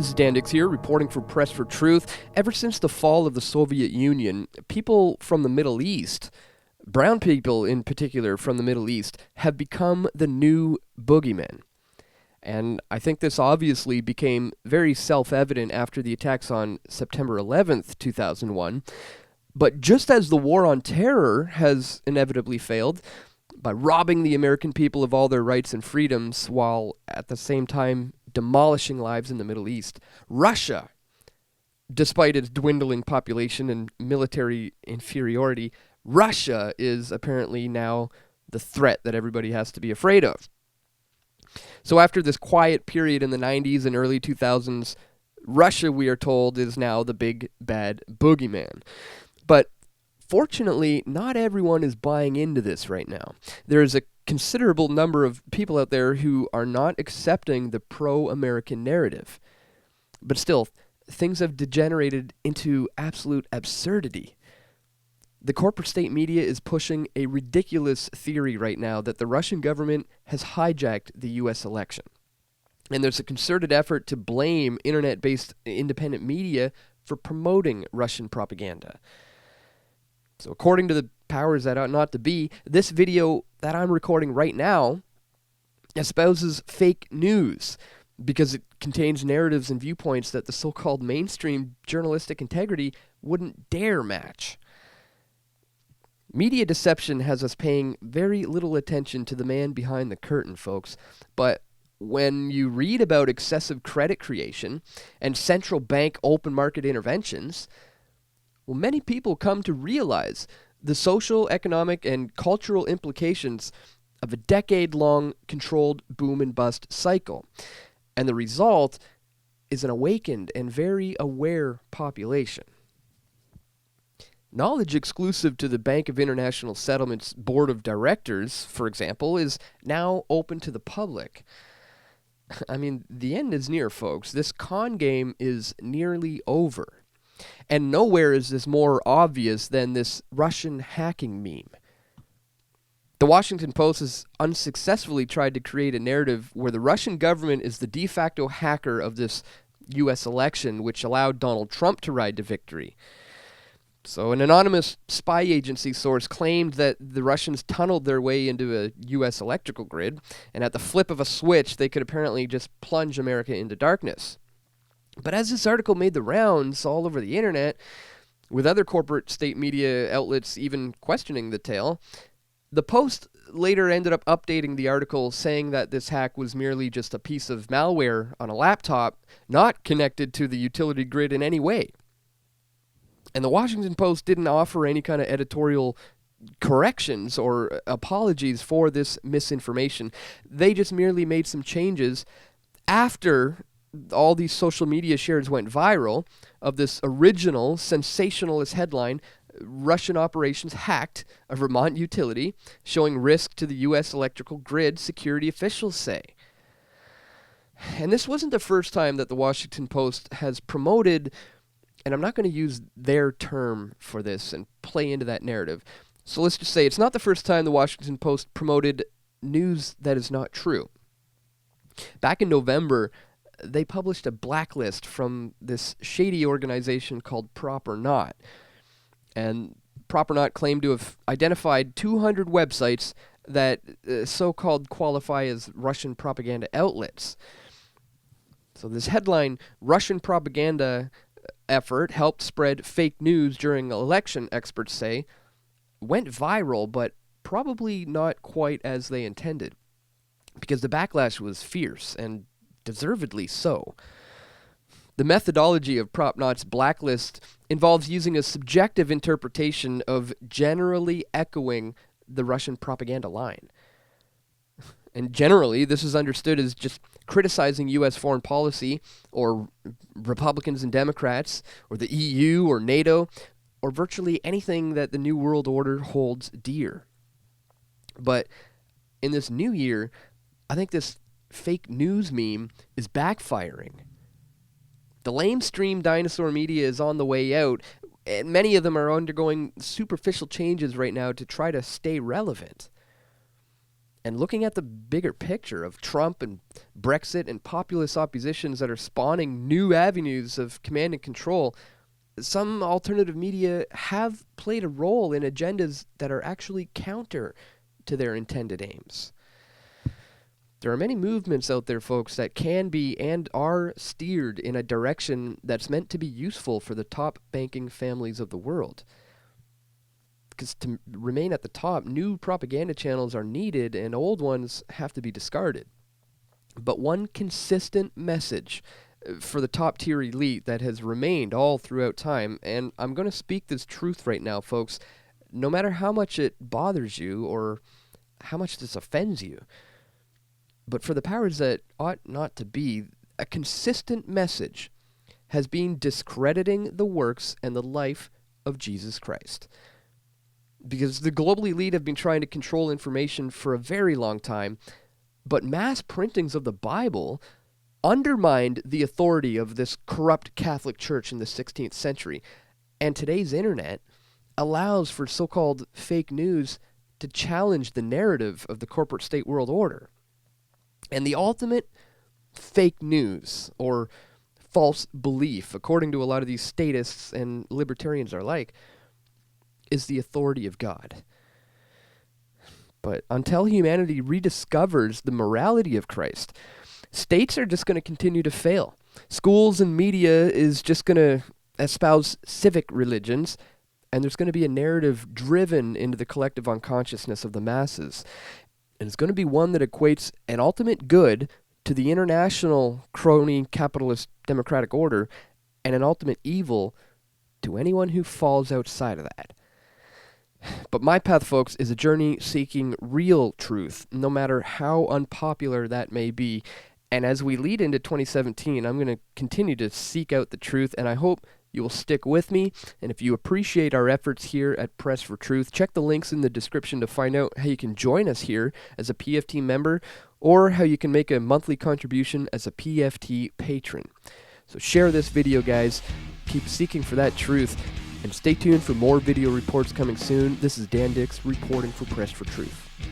This is Dan Dix here, reporting for Press for Truth. Ever since the fall of the Soviet Union, people from the Middle East, brown people in particular from the Middle East, have become the new boogeymen. And I think this obviously became very self-evident after the attacks on September 11th, 2001. But just as the war on terror has inevitably failed, by robbing the American people of all their rights and freedoms while at the same time demolishing lives in the Middle East, Russia, despite its dwindling population and military inferiority, Russia is apparently now the threat that everybody has to be afraid of. So after this quiet period in the 90s and early 2000s, Russia, we are told, is now the big bad boogeyman. But fortunately, not everyone is buying into this right now. There is a considerable number of people out there who are not accepting the pro-American narrative. But still, things have degenerated into absolute absurdity. The corporate state media is pushing a ridiculous theory right now that the Russian government has hijacked the U.S. election. And there's a concerted effort to blame internet-based independent media for promoting Russian propaganda. So according to the powers that ought not to be, this video that I'm recording right now espouses fake news because it contains narratives and viewpoints that the so-called mainstream journalistic integrity wouldn't dare match. Media deception has us paying very little attention to the man behind the curtain, folks. But when you read about excessive credit creation and central bank open market interventions, well, many people come to realize the social, economic, and cultural implications of a decade-long controlled boom and bust cycle. And the result is an awakened and very aware population. Knowledge exclusive to the Bank of International Settlements Board of Directors, for example, is now open to the public. I mean, the end is near, folks. This con game is nearly over. And nowhere is this more obvious than this Russian hacking meme. The Washington Post has unsuccessfully tried to create a narrative where the Russian government is the de facto hacker of this U.S. election, which allowed Donald Trump to ride to victory. So an anonymous spy agency source claimed that the Russians tunneled their way into a U.S. electrical grid, and at the flip of a switch, they could apparently just plunge America into darkness. But as this article made the rounds all over the internet, with other corporate state media outlets even questioning the tale, the Post later ended up updating the article saying that this hack was merely just a piece of malware on a laptop, not connected to the utility grid in any way. And the Washington Post didn't offer any kind of editorial corrections or apologies for this misinformation. They just merely made some changes after all these social media shares went viral of this original sensationalist headline, Russian operations hacked a Vermont utility, showing risk to the U.S. electrical grid, security officials say. And this wasn't the first time that the Washington Post has promoted, and I'm not going to use their term for this and play into that narrative. So let's just say it's not the first time the Washington Post promoted news that is not true. Back in November, they published a blacklist from this shady organization called Prop or Not. And Prop or Not claimed to have identified 200 websites that so-called qualify as Russian propaganda outlets. So this headline, Russian propaganda effort helped spread fake news during election, experts say, went viral, but probably not quite as they intended, because the backlash was fierce, and deservedly so. The methodology of Prop Not's blacklist involves using a subjective interpretation of generally echoing the Russian propaganda line. And generally, this is understood as just criticizing U.S. foreign policy, or Republicans and Democrats, or the EU or NATO, or virtually anything that the New World Order holds dear. But in this new year, I think this fake news meme is backfiring. The lamestream dinosaur media is on the way out, and many of them are undergoing superficial changes right now to try to stay relevant. And looking at the bigger picture of Trump and Brexit and populist oppositions that are spawning new avenues of command and control, some alternative media have played a role in agendas that are actually counter to their intended aims. There are many movements out there, folks, that can be and are steered in a direction that's meant to be useful for the top banking families of the world. Because to remain at the top, new propaganda channels are needed and old ones have to be discarded. But one consistent message for the top tier elite that has remained all throughout time, and I'm going to speak this truth right now, folks, no matter how much it bothers you or how much this offends you, but for the powers that ought not to be, a consistent message has been discrediting the works and the life of Jesus Christ. Because the global elite have been trying to control information for a very long time, but mass printings of the Bible undermined the authority of this corrupt Catholic Church in the 16th century. And today's internet allows for so-called fake news to challenge the narrative of the corporate state world order. And the ultimate fake news, or false belief, according to a lot of these statists and libertarians alike, is the authority of God. But until humanity rediscovers the morality of Christ, states are just going to continue to fail. Schools and media is just going to espouse civic religions, and there's going to be a narrative driven into the collective unconsciousness of the masses. And it's going to be one that equates an ultimate good to the international crony capitalist democratic order and an ultimate evil to anyone who falls outside of that. But my path, folks, is a journey seeking real truth, no matter how unpopular that may be. And as we lead into 2017, I'm going to continue to seek out the truth, and I hope you will stick with me. And if you appreciate our efforts here at Press for Truth, check the links in the description to find out how you can join us here as a PFT member, or how you can make a monthly contribution as a PFT patron. So share this video, guys. Keep seeking for that truth. And stay tuned for more video reports coming soon. This is Dan Dix reporting for Press for Truth.